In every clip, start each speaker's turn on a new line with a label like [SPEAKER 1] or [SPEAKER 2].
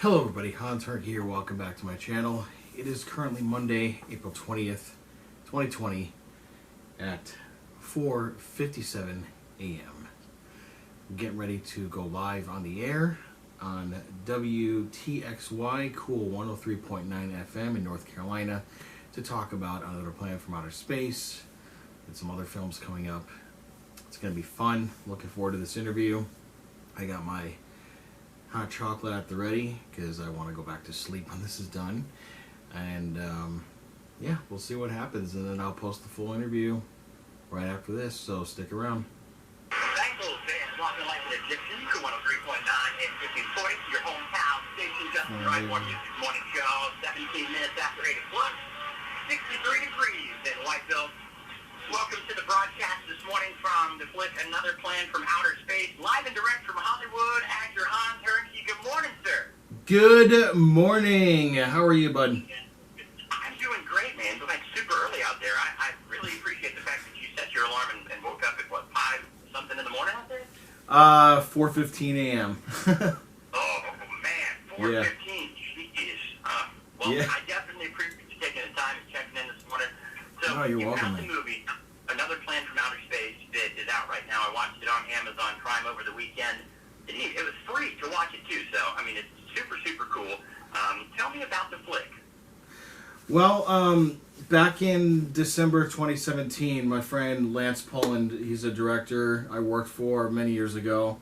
[SPEAKER 1] Hello everybody, Hernke here. Welcome back to my channel. It is currently Monday, April 20th, 2020 at 4:57 a.m. I'm getting ready to go live on the air on WTXY KOOL 103.9 FM in North Carolina to talk about Another Planet from Outer Space and some other films coming up. It's going to be fun. Looking forward to this interview. I got my hot chocolate at the ready because I want to go back to sleep when this is done, and yeah, we'll see what happens, and then I'll post the full interview right after this, so stick around.
[SPEAKER 2] Thanks, old fans. Walking Life with Egyptian, 103.9 and 1540, your hometown station. Justin Wright, Morning Show, 17 minutes after 8 o'clock, 63 degrees in Whiteville. Welcome to the broadcast this morning from the Flick, Another Planet from Outer Space, live and direct from Hollywood. Actor Hernke. Good morning, sir.
[SPEAKER 1] Good morning. How are you, bud?
[SPEAKER 2] I'm doing great, man. It's like super early out there. I really appreciate the fact that you set your alarm and woke up at, what, 5 something in the morning out there?
[SPEAKER 1] 4:15 a.m.
[SPEAKER 2] Oh, man. 4:15.
[SPEAKER 1] Yeah.
[SPEAKER 2] Jeez. Well,
[SPEAKER 1] Yeah.
[SPEAKER 2] I definitely appreciate you taking the time and checking in this morning. So,
[SPEAKER 1] Oh, you're
[SPEAKER 2] you
[SPEAKER 1] welcome,
[SPEAKER 2] found the
[SPEAKER 1] man.
[SPEAKER 2] movie, Another Planet from Outer Space, that is out right now. I watched it on Amazon Prime over the weekend. It was free to watch it, too. So, I mean, it's super, super cool. Tell me about the flick.
[SPEAKER 1] Well, back in December 2017, my friend Lance Poland, he's a director I worked for many years ago.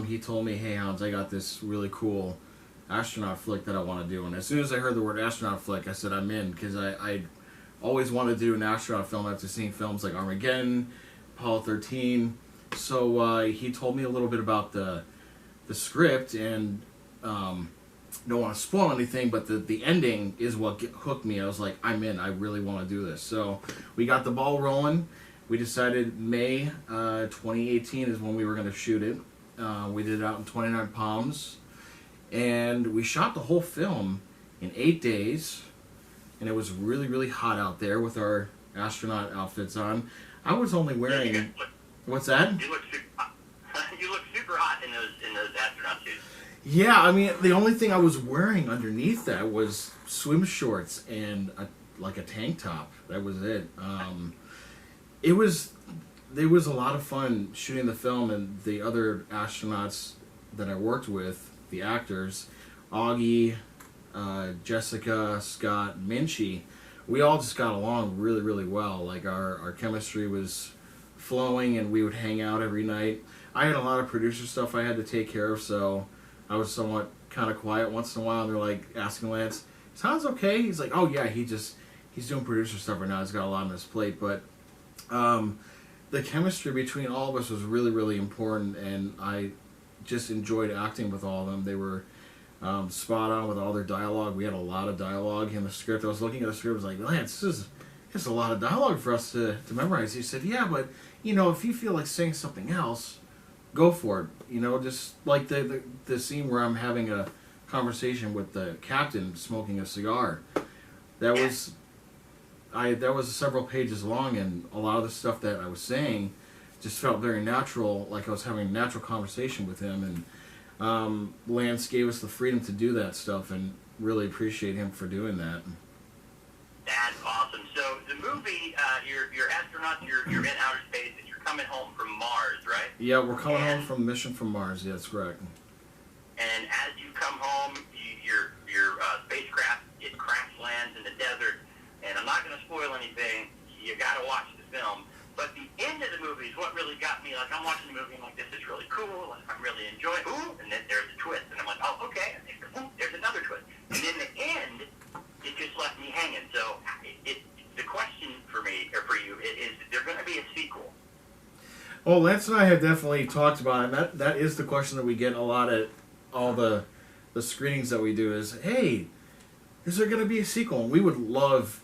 [SPEAKER 1] He told me, hey, Hans, I got this really cool astronaut flick that I want to do. And as soon as I heard the word astronaut flick, I said I'm in, because I always wanted to do an astronaut film after seeing films like Armageddon, Apollo 13. So he told me a little bit about the script, and don't want to spoil anything, but the ending is what hooked me. I was like, I'm in. I really want to do this. So we got the ball rolling. We decided May 2018 is when we were going to shoot it. We did it out in 29 Palms, and we shot the whole film in 8 days. And it was really, really hot out there with our astronaut outfits on. I was only wearing... What's that?
[SPEAKER 2] You look super hot in those astronaut suits.
[SPEAKER 1] Yeah, I mean, the only thing I was wearing underneath that was swim shorts and a tank top. That was it. It was a lot of fun shooting the film, and the other astronauts that I worked with, the actors, Augie, Jessica, Scott, Minchie, we all just got along really, really well. Like our chemistry was flowing, and we would hang out every night. I had a lot of producer stuff I had to take care of, so I was somewhat kind of quiet once in a while. And they're like asking Lance, "Is Hans okay?" He's like, "Oh yeah, he's doing producer stuff right now. He's got a lot on his plate." But the chemistry between all of us was really, really important, and I just enjoyed acting with all of them. They were spot on with all their dialogue. We had a lot of dialogue in the script. I was looking at the script, I was like, Lance, this is a lot of dialogue for us to memorize. He said, yeah, but, if you feel like saying something else, go for it. Just like the scene where I'm having a conversation with the captain smoking a cigar. That was several pages long, and a lot of the stuff that I was saying just felt very natural, like I was having a natural conversation with him, and Lance gave us the freedom to do that stuff, and really appreciate him for doing that.
[SPEAKER 2] That's awesome. So the movie, you're astronauts, you're in outer space, and you're coming home from Mars, right?
[SPEAKER 1] Yeah, we're coming home from mission from Mars. Yeah, that's correct.
[SPEAKER 2] And as you come home, your spacecraft, it crash lands in the desert. And I'm not going to spoil anything. You got to watch the film. But the end of the movie is what really got me. Like, I'm watching the movie, and I'm like, this is really cool. I'm really enjoying it. Ooh, and then there's a twist. And I'm like, oh, okay. There's another twist. And in the end, it just left me hanging. So the question for me, or for you, is there going to be a sequel?
[SPEAKER 1] Well, Lance and I have definitely talked about it, and that is the question that we get a lot at all the screenings that we do is, hey, is there going to be a sequel? And we would love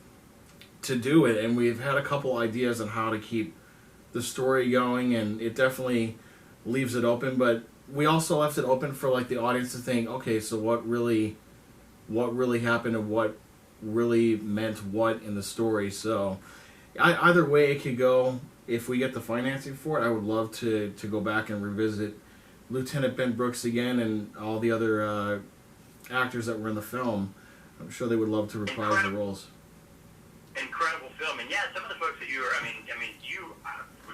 [SPEAKER 1] to do it, and we've had a couple ideas on how to keep the story going, and it definitely leaves it open, but we also left it open for like the audience to think, okay, so what really happened, and what really meant what in the story. So either way it could go. If we get the financing for it, I would love to go back and revisit Lieutenant Ben Brooks again, and all the other actors that were in the film. I'm sure they would love to reprise the roles.
[SPEAKER 2] Incredible film, and yeah, some of the folks that you were, you,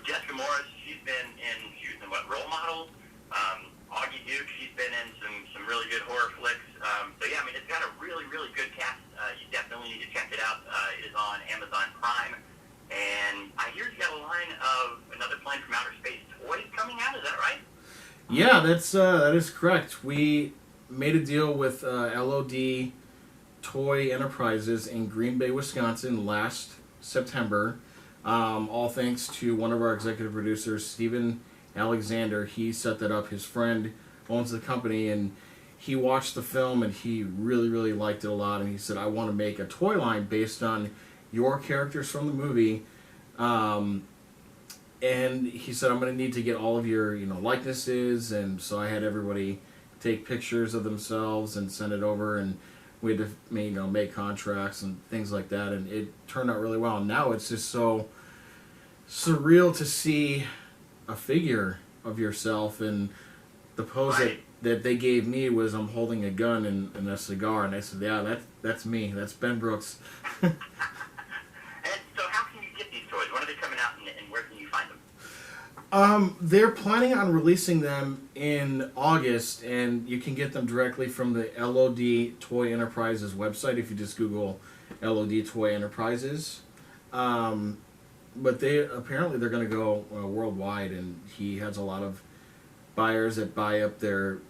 [SPEAKER 2] Jessica Morris, she was in what, Role Models, Augie Duke, she's been in some really good horror flicks, so yeah, it's got a really, really good cast. You definitely need to check it out. It is on Amazon Prime, and I hear you got a line of Another Plane from Outer Space toys coming out, is that right?
[SPEAKER 1] Yeah, that is correct. We made a deal with LOD Toy Enterprises in Green Bay, Wisconsin last September. All thanks to one of our executive producers, Steven Alexander. He set that up. His friend owns the company, and he watched the film, and he really, really liked it a lot. And he said, I want to make a toy line based on your characters from the movie. And he said, I'm going to need to get all of your likenesses. And so I had everybody take pictures of themselves and send it over, and we had to make contracts and things like that, and it turned out really well. And now it's just so surreal to see a figure of yourself, and the pose that they gave me was I'm holding a gun and a cigar, and I said, yeah, that's me. That's Ben Brooks.
[SPEAKER 2] And so how can you get these toys? When are they coming out, and where can you find them?
[SPEAKER 1] They're planning on releasing them in August, and you can get them directly from the LOD Toy Enterprises website if you just Google LOD Toy Enterprises. But they're going to go worldwide, and he has a lot of buyers that buy up their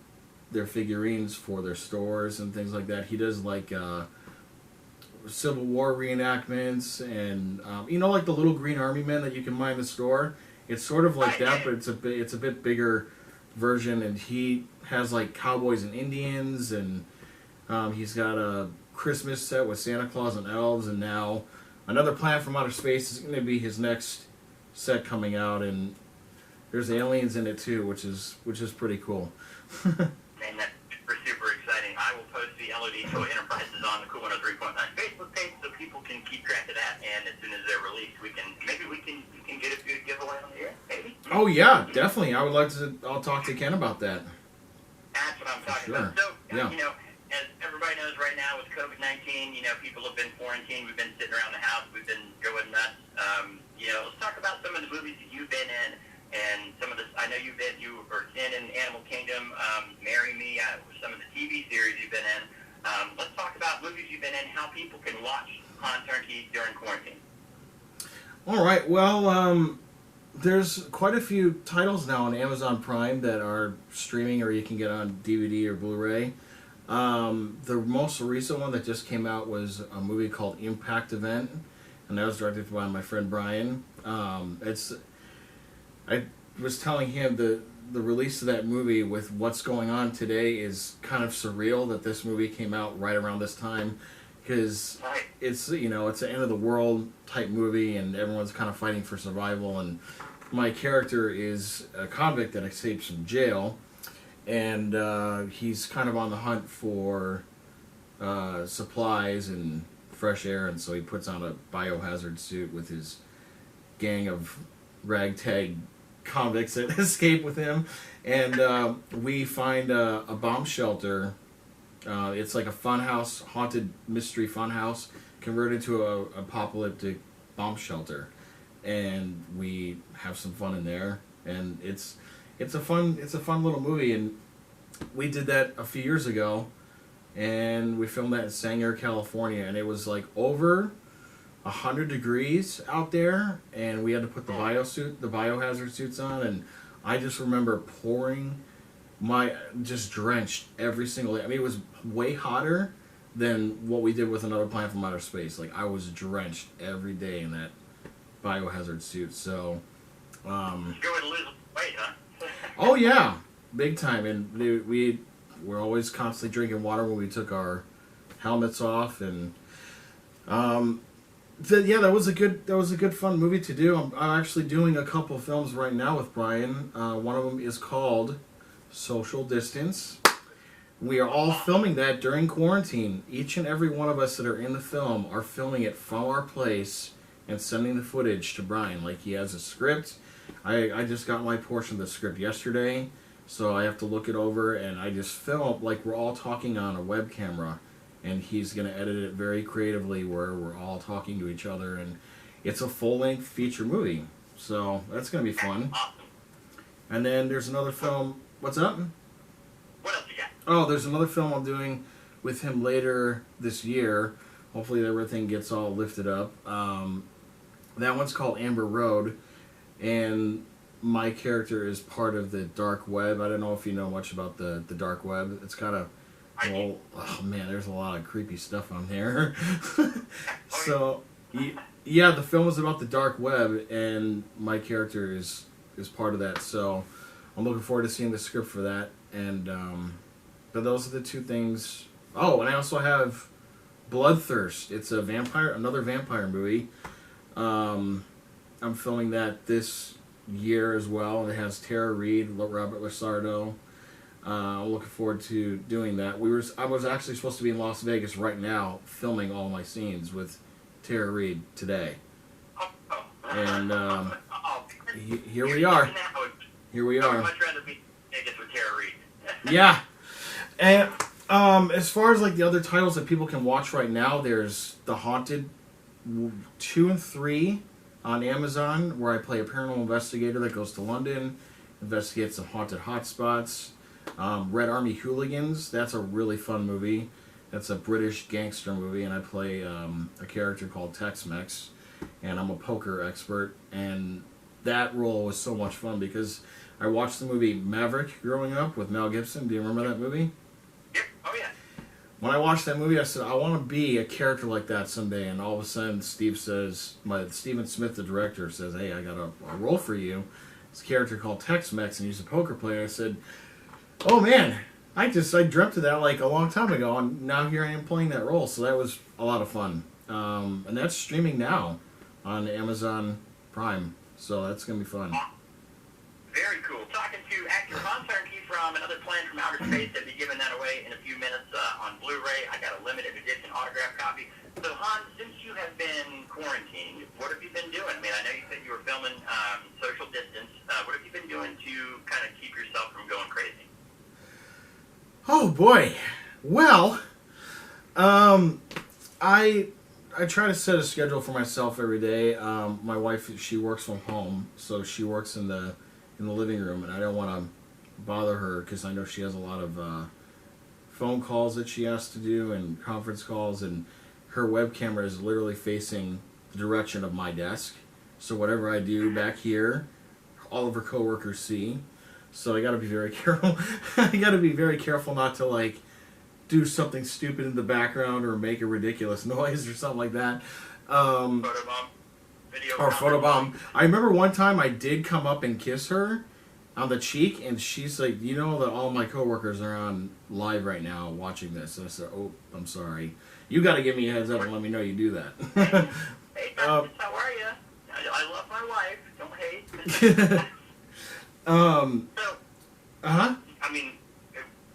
[SPEAKER 1] figurines for their stores and things like that. He does like Civil War reenactments, and like the little green army men that you can buy in the store. It's sort of like that, but it's a bit bigger version, and he has like cowboys and Indians, and he's got a Christmas set with Santa Claus and elves, and now Another Planet from Outer Space is going to be his next set coming out, and there's aliens in it too, which is pretty cool.
[SPEAKER 2] Man, that's super exciting. I will post the LOD Toy Enterprises on the Cool 103.9 Facebook page so people can keep track of that, and as soon as they're released, we can get a good giveaway on the air, maybe?
[SPEAKER 1] Oh yeah, definitely. I'll talk to Ken about that.
[SPEAKER 2] That's what I'm talking about. So, as everybody knows right now with COVID-19, people have been quarantined, we've been sitting around the house, we've been going nuts. Let's talk about some of the movies that you've been in, and some of the, I know you were in Animal Kingdom, Marry Me, some of the TV series you've been in. Let's talk about movies you've been in, how people can watch Han Hernke during quarantine.
[SPEAKER 1] All right, well, there's quite a few titles now on Amazon Prime that are streaming, or you can get on DVD or Blu-ray. The most recent one that just came out was a movie called Impact Event, and that was directed by my friend Brian. I was telling him the release of that movie with what's going on today is kind of surreal that this movie came out right around this time, because it's it's an end of the world type movie, and everyone's kind of fighting for survival, and my character is a convict that escapes from jail, and he's kind of on the hunt for supplies and fresh air, and so he puts on a biohazard suit with his gang of ragtag convicts that escape with him, and we find a bomb shelter. It's like a funhouse, haunted mystery funhouse converted to a apocalyptic bomb shelter, and we have some fun in there, and it's a fun little movie, and we did that a few years ago, and we filmed that in Sanger, California, and it was like over 100 degrees out there, and we had to put the biohazard suits on, and I just remember just drenched every single day. I mean, it was way hotter than what we did with Another Planet from Outer Space. Like, I was drenched every day in that biohazard suit, so...
[SPEAKER 2] You're going to lose weight, huh?
[SPEAKER 1] Oh, yeah. Big time, and we're always constantly drinking water when we took our helmets off, and... that was a good fun movie to do. I'm actually doing a couple films right now with Brian. One of them is called Social Distance. We are all filming that during quarantine. Each and every one of us that are in the film are filming it from our place and sending the footage to Brian. Like, he has a script. I just got my portion of the script yesterday. So I have to look it over, and I just film like we're all talking on a web camera, and he's going to edit it very creatively where we're all talking to each other, and it's a full-length feature movie. So that's going to be fun.
[SPEAKER 2] Awesome.
[SPEAKER 1] And then there's another film. What's up?
[SPEAKER 2] What else you got?
[SPEAKER 1] Oh, there's another film I'm doing with him later this year. Hopefully everything gets all lifted up. That one's called Amber Road, and my character is part of the dark web. I don't know if you know much about the dark web. It's kind of, well, oh man, there's a lot of creepy stuff on there. So, yeah, the film is about the dark web, and my character is part of that. So, I'm looking forward to seeing the script for that. And but those are the two things. Oh, and I also have Bloodthirst. It's another vampire movie. I'm filming that this year as well, and it has Tara Reid, Robert Lasardo. I'm looking forward to doing that. I was actually supposed to be in Las Vegas right now, filming all my scenes with Tara Reid today, and here we are. Here we
[SPEAKER 2] I would
[SPEAKER 1] are.
[SPEAKER 2] much rather be in Vegas with Tara Reid.
[SPEAKER 1] Yeah, and as far as like the other titles that people can watch right now, there's The Haunted 2 and 3 on Amazon, where I play a paranormal investigator that goes to London, investigates some haunted hotspots. Red Army Hooligans, that's a really fun movie. That's a British gangster movie, and I play a character called Tex-Mex, and I'm a poker expert. And that role was so much fun because I watched the movie Maverick growing up with Mel Gibson. Do you remember that movie?
[SPEAKER 2] Yeah. Oh, yeah.
[SPEAKER 1] When I watched that movie, I said, I want to be a character like that someday. And all of a sudden, Steven Smith, the director, says, hey, I got a role for you. It's a character called Tex-Mex, and he's a poker player. I said, oh, man, I dreamt of that like a long time ago, and now here I am playing that role. So that was a lot of fun. And that's streaming now on Amazon Prime. So that's going to be fun.
[SPEAKER 2] Very cool. Talking to actor Hans Hernke from Another Planet from Outer Space. I'll be giving that away in a few minutes on Blu-ray. I got a limited edition autograph copy. So, Hans, since you have been quarantined, what have you been doing? I mean, I know you said you were filming social distance. What have you been doing to kind of keep yourself from going crazy?
[SPEAKER 1] Oh, boy. Well, I try to set a schedule for myself every day. My wife, she works from home, so she works in the living room, and I don't want to bother her because I know she has a lot of phone calls that she has to do and conference calls, and her web camera is literally facing the direction of my desk. So whatever I do back here, all of her coworkers see. So I got to be very careful. I got to be very careful not to like do something stupid in the background or make a ridiculous noise or something like that.
[SPEAKER 2] Photobomb?
[SPEAKER 1] Or photobomb. I remember one time I did come up and kiss her on the cheek, and she's like, you know that all my coworkers are on live right now watching this. And I said, oh, I'm sorry. You got to give me a heads up and let me know you do that.
[SPEAKER 2] Hey, how are you? I love my wife. Don't hate. I mean,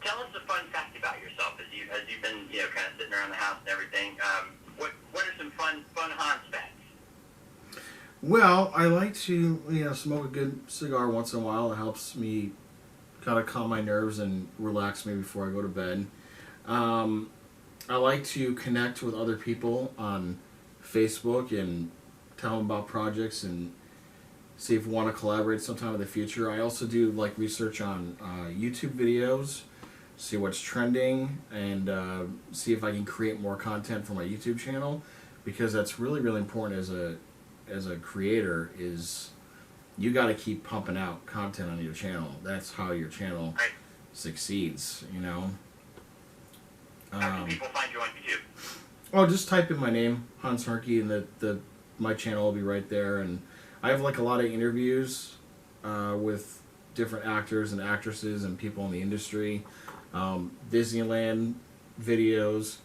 [SPEAKER 2] tell us a fun fact about yourself as you've been, kind of sitting around the house and everything. What are some fun Hans facts?
[SPEAKER 1] Well, I like to, smoke a good cigar once in a while. It helps me kind of calm my nerves and relax me before I go to bed. I like to connect with other people on Facebook and tell them about projects and see if we want to collaborate sometime in the future. I also do like research on YouTube videos, see what's trending, and see if I can create more content for my YouTube channel, because that's really, really important as a creator. Is you got to keep pumping out content on your channel. That's how your channel succeeds,
[SPEAKER 2] How can people find you on YouTube?
[SPEAKER 1] Oh, just type in my name, Hans Hernke, and my channel will be right there. And I have like a lot of interviews with different actors and actresses and people in the industry, Disneyland videos,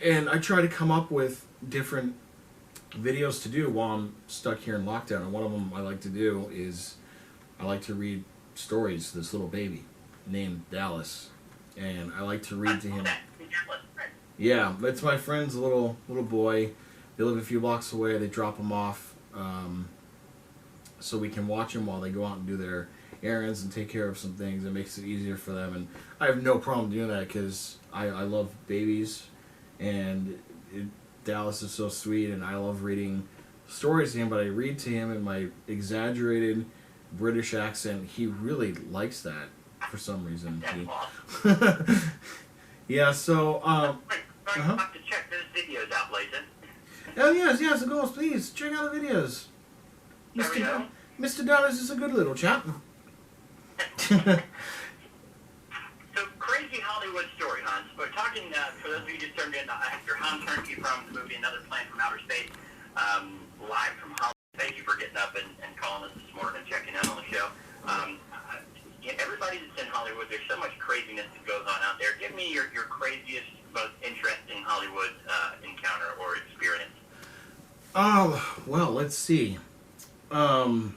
[SPEAKER 1] and I try to come up with different videos to do while I'm stuck here in lockdown. And one of them I like to do is I like to read stories to this little baby named Dallas, and I like to read to him. Yeah, it's my friend's little boy. They live a few blocks away. They drop him off so we can watch him while they go out and do their errands and take care of some things. It makes it easier for them, and I have no problem doing that because I love babies, and Dallas is so sweet, and I love reading stories to him. But I read to him in my exaggerated British accent. He really likes that for some reason.
[SPEAKER 2] That's awesome.
[SPEAKER 1] Yeah. So.
[SPEAKER 2] I'll have to check those videos out, Layton.
[SPEAKER 1] Oh yes, of course. Please check out the videos.
[SPEAKER 2] There we go.
[SPEAKER 1] Mr. Dallas is a good little chap.
[SPEAKER 2] So, crazy Hollywood story, Hans. We're talking, for those of you who just turned in, after Hans Hernke from the movie Another Planet from Outer Space, live from Hollywood. Thank you for getting up and calling us this morning and checking in on the show. Everybody that's in Hollywood, there's so much craziness that goes on out there. Give me your craziest, most interesting Hollywood encounter or experience.
[SPEAKER 1] Well, let's see. I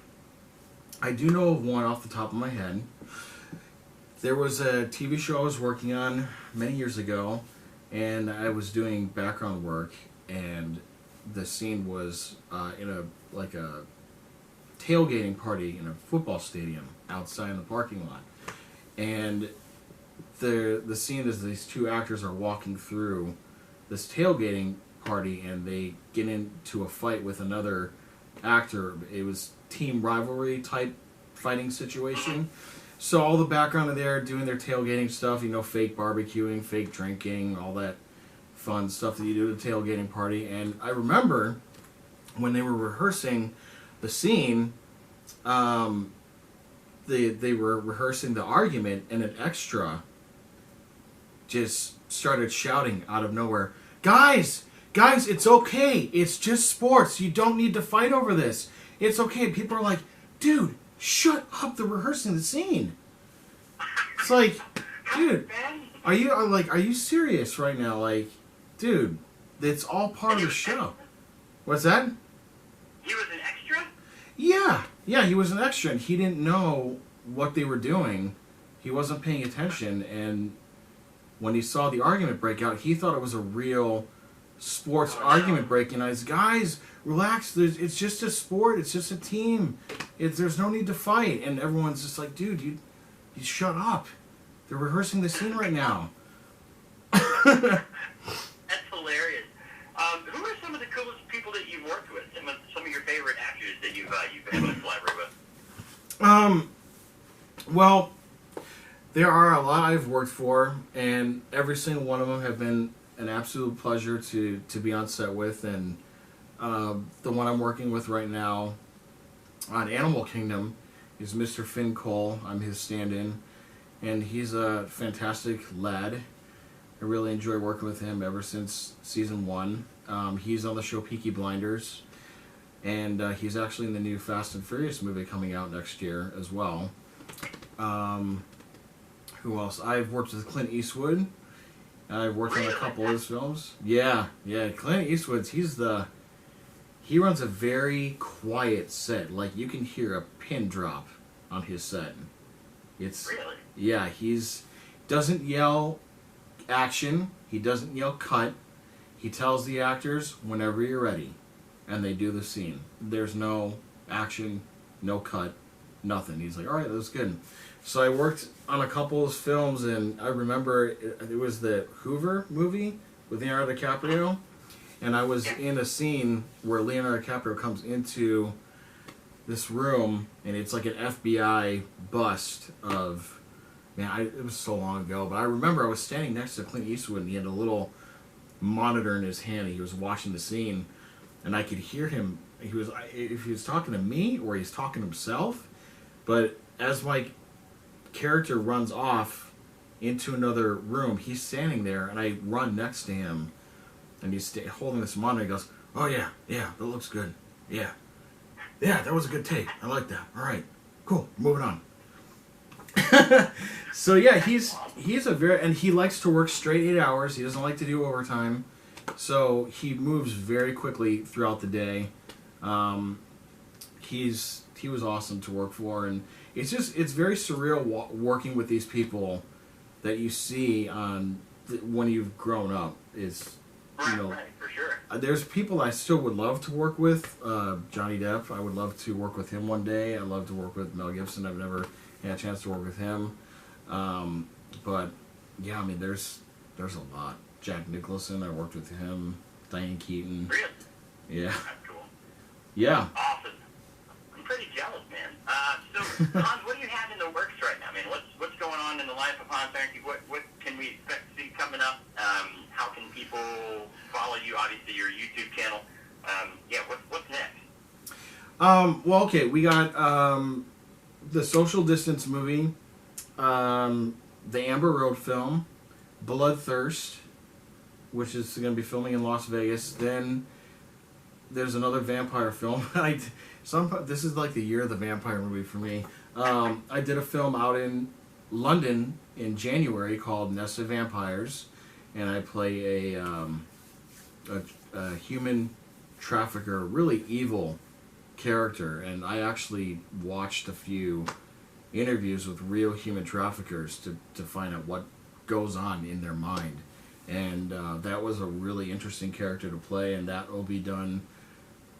[SPEAKER 1] do know of one off the top of my head. There was a TV show I was working on many years ago, and I was doing background work, and the scene was in a tailgating party in a football stadium outside in the parking lot. And the scene is these two actors are walking through this tailgating party, and they get into a fight with another actor. It was team rivalry type fighting situation. So all the background of there doing their tailgating stuff, fake barbecuing, fake drinking, all that fun stuff that you do at a tailgating party. And I remember when they were rehearsing the scene, they were rehearsing the argument, and an extra just started shouting out of nowhere, Guys, it's okay. It's just sports. You don't need to fight over this. It's okay. People are like, dude, shut up. They're rehearsing the scene. It's like, dude, are you serious right now? Like, dude, it's all part of the show. What's that?
[SPEAKER 2] He was an extra?
[SPEAKER 1] Yeah, he was an extra, and he didn't know what they were doing. He wasn't paying attention, and when he saw the argument break out, he thought it was a real sports argument breaking out. Guys, relax. It's just a sport. It's just a team. There's no need to fight. And everyone's just like, dude, you shut up. They're rehearsing the scene right now.
[SPEAKER 2] That's hilarious. Who are some of the coolest people that you've worked with? Some of your favorite actors that you've been able to collaborate with?
[SPEAKER 1] Well, there are a lot I've worked for, and every single one of them have been an absolute pleasure to be on set with. And the one I'm working with right now on Animal Kingdom is Mr. Finn Cole. I'm his stand-in, and he's a fantastic lad. I really enjoy working with him ever since season 1. He's on the show Peaky Blinders, and he's actually in the new Fast and Furious movie coming out next year as well. Who else? I've worked with Clint Eastwood. I've worked on a couple of his films. Yeah. Clint Eastwood's, he runs a very quiet set. Like, you can hear a pin drop on his set.
[SPEAKER 2] Really?
[SPEAKER 1] Yeah, doesn't yell action. He doesn't yell cut. He tells the actors whenever you're ready, and they do the scene. There's no action, no cut, nothing. He's like, all right, that's good. So I worked on a couple of films, and I remember it was the Hoover movie with Leonardo DiCaprio, and I was in a scene where Leonardo DiCaprio comes into this room, and it's like an FBI bust of, it was so long ago, but I remember I was standing next to Clint Eastwood, and he had a little monitor in his hand, and he was watching the scene, and I could hear him. If he was talking to me or he's talking to himself, but as my character runs off into another room, he's standing there, and I run next to him, and he's holding this monitor. He goes, oh yeah, that looks good. Yeah, that was a good take. I like that. All right, cool, moving on. So yeah, he's and he likes to work straight 8 hours. He doesn't like to do overtime, so he moves very quickly throughout the day. He was awesome to work for, and it's very surreal working with these people that you see when you've grown up. Right,
[SPEAKER 2] for sure.
[SPEAKER 1] There's people I still would love to work with. Johnny Depp, I would love to work with him one day. I'd love to work with Mel Gibson. I've never had a chance to work with him. But yeah, I mean, there's a lot. Jack Nicholson, I worked with him. Diane Keaton.
[SPEAKER 2] Really?
[SPEAKER 1] Yeah.
[SPEAKER 2] That's cool.
[SPEAKER 1] Yeah.
[SPEAKER 2] Awesome. I'm pretty jealous, man. So, Hans, what do you have in the works right now? I mean, what's going on in the life of Hans Hernke? What can we expect to see coming up? How can people follow you? Obviously, your YouTube channel. Yeah, what's next?
[SPEAKER 1] Well, okay, we got the Social Distance movie, the Amber Road film, Bloodthirst, which is going to be filming in Las Vegas. Then there's another vampire film. This is like the year of the vampire movie for me. I did a film out in London in January called Nest of Vampires, and I play a human trafficker, really evil character. And I actually watched a few interviews with real human traffickers to find out what goes on in their mind. And that was a really interesting character to play, and that will be done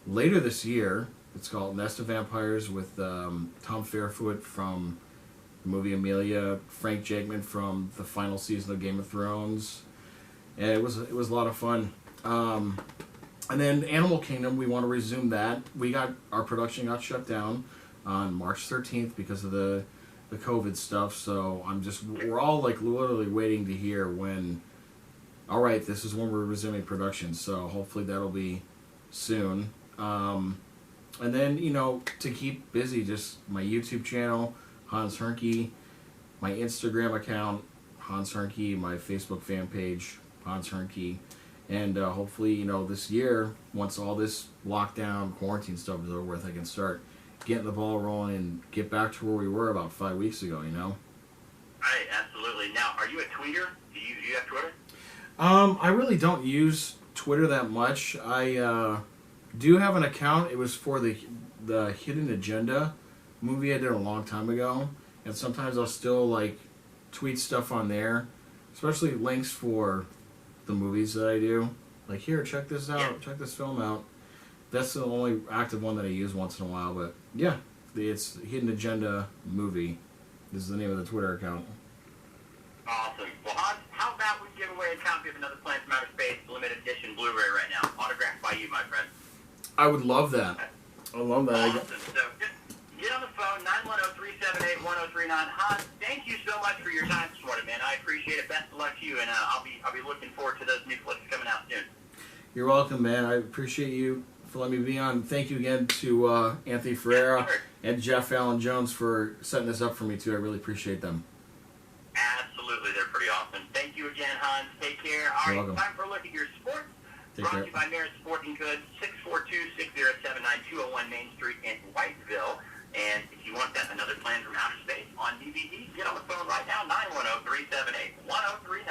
[SPEAKER 1] later this year. It's called Nest of Vampires with Tom Fairfoot from the movie Amelia, Frank Jakeman from the final season of Game of Thrones, and it was a lot of fun. And then Animal Kingdom, we want to resume that. Our production got shut down on March 13th because of the COVID stuff. So we're all like literally waiting to hear when. All right, this is when we're resuming production. So hopefully that'll be soon. And then, to keep busy, just my YouTube channel, Hans Hernke, my Instagram account, Hans Hernke, my Facebook fan page, Hans Hernke, and hopefully, this year, once all this lockdown, quarantine stuff is over with, I can start getting the ball rolling and get back to where we were about 5 weeks ago,
[SPEAKER 2] Right, absolutely. Now, are you a tweeter? Do you have Twitter?
[SPEAKER 1] I really don't use Twitter that much. I do have an account. It was for the Hidden Agenda movie I did a long time ago, and sometimes I'll still tweet stuff on there, especially links for the movies that I do. Like, here, check this out, check this film out. That's the only active one that I use once in a while, but yeah, it's Hidden Agenda Movie. This is the name of the Twitter account.
[SPEAKER 2] Awesome. Well, Hans, how about we give away a copy of Another Planet from Outer Space limited edition Blu-ray right now, autographed by you, my friend.
[SPEAKER 1] I would love that. I love that.
[SPEAKER 2] Awesome. So just get on the phone, 910-378-1039. Hans, thank you so much for your time this morning, man. I appreciate it. Best of luck to you, and I'll be looking forward to those new flicks coming out soon.
[SPEAKER 1] You're welcome, man. I appreciate you for letting me be on. Thank you again to Anthony Ferreira and Jeff Allen Jones for setting this up for me, too. I really appreciate them.
[SPEAKER 2] Absolutely. They're pretty awesome. Thank you again, Hans. Take care. All right, time for a look at your sports. Brought to you by Merit Sporting Goods, 642-607-9201 Main Street in Whiteville. And if you want that Another Planet from Outer Space on DVD, get on the phone right now, 910-378-1039.